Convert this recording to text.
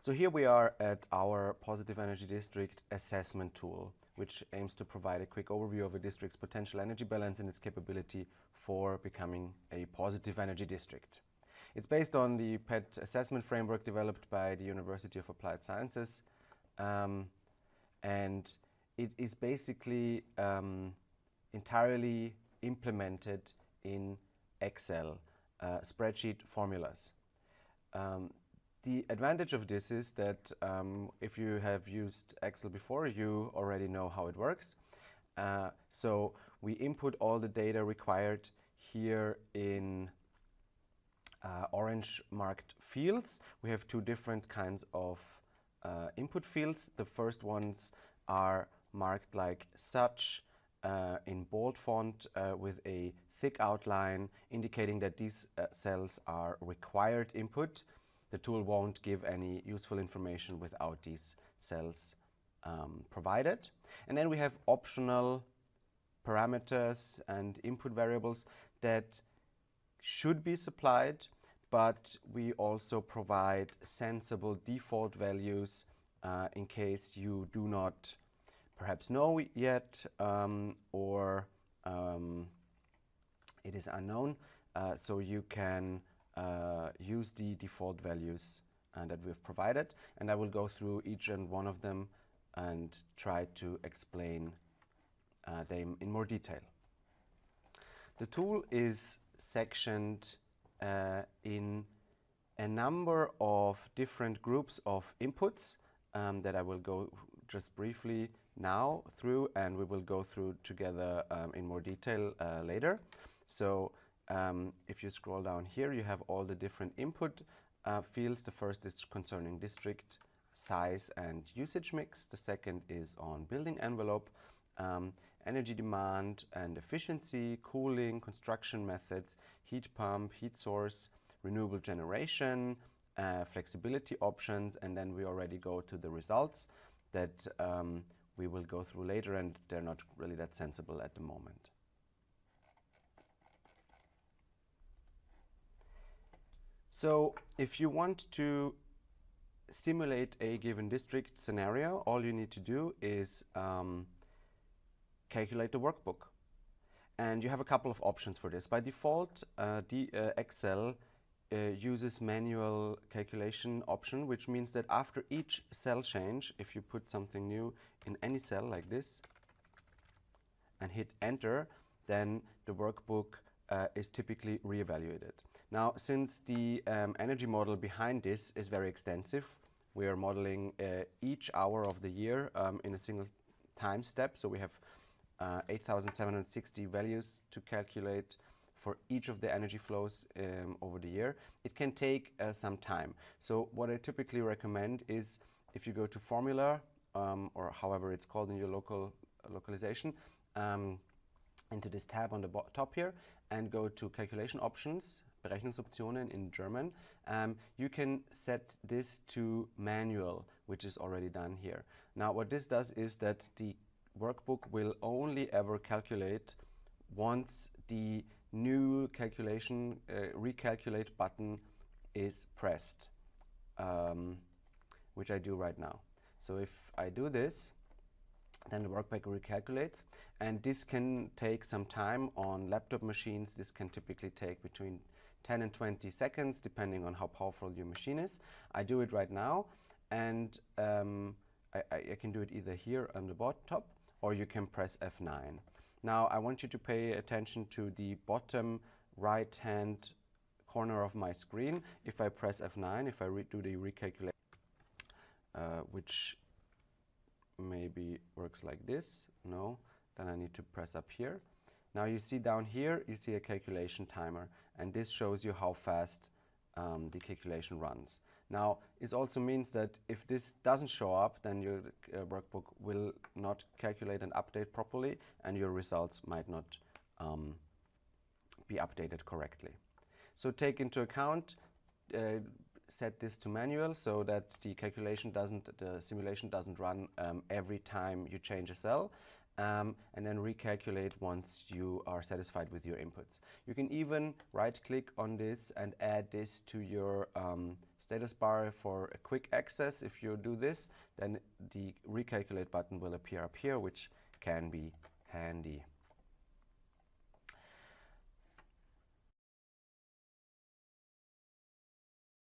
So here we are at our positive energy district assessment tool, which aims to provide a quick overview of a district's potential energy balance and its capability for becoming a positive energy district. It's based on the PET assessment framework developed by the University of Applied Sciences, and it is basically entirely implemented in Excel spreadsheet formulas. The advantage of this is that if you have used Excel before, you already know how it works. So we input all the data required here in orange marked fields. We have two different kinds of input fields. The first ones are marked like such in bold font with a thick outline indicating that these cells are required input. The tool won't give any useful information without these cells provided. And then we have optional parameters and input variables that should be supplied, but we also provide sensible default values in case you do not perhaps know yet or it is unknown. So you can use the default values that we've provided, and I will go through each and one of them and try to explain them in more detail. The tool is sectioned in a number of different groups of inputs that I will go just briefly now through, and we will go through together in more detail later. So if you scroll down here, you have all the different input fields. The first is concerning district size and usage mix. The second is on building envelope, energy demand and efficiency, cooling, construction methods, heat pump, heat source, renewable generation, flexibility options, and then we already go to the results that we will go through later, and they're not really that sensible at the moment. So if you want to simulate a given district scenario, all you need to do is calculate the workbook. And you have a couple of options for this. By default, Excel uses manual calculation option, which means that after each cell change, if you put something new in any cell like this and hit enter, then the workbook is typically reevaluated. Now, since the energy model behind this is very extensive, we are modeling each hour of the year in a single time step. So we have 8,760 values to calculate for each of the energy flows over the year. It can take some time. So what I typically recommend is if you go to formula, or however it's called in your localization, into this tab on the top here, and go to calculation options, Berechnungsoptionen in German, you can set this to manual, which is already done here. Now what this does is that the workbook will only ever calculate once the new calculation recalculate button is pressed, which I do right now. So if I do this, then the workbook recalculates, and this can take some time. On laptop machines, this can typically take between 10 and 20 seconds, depending on how powerful your machine is. I do it right now, and I can do it either here on the top, or you can press F9. Now, I want you to pay attention to the bottom right-hand corner of my screen. If I press F9, if I do the recalculation, which maybe works like this, no, then I need to press up here. Now you see down here, you see a calculation timer, and this shows you how fast the calculation runs. Now, it also means that if this doesn't show up, then your workbook will not calculate and update properly, and your results might not be updated correctly. So take into account, set this to manual so that the simulation doesn't run every time you change a cell. and then recalculate once you are satisfied with your inputs. You can even right-click on this and add this to your status bar for a quick access. If you do this, then the recalculate button will appear up here, which can be handy.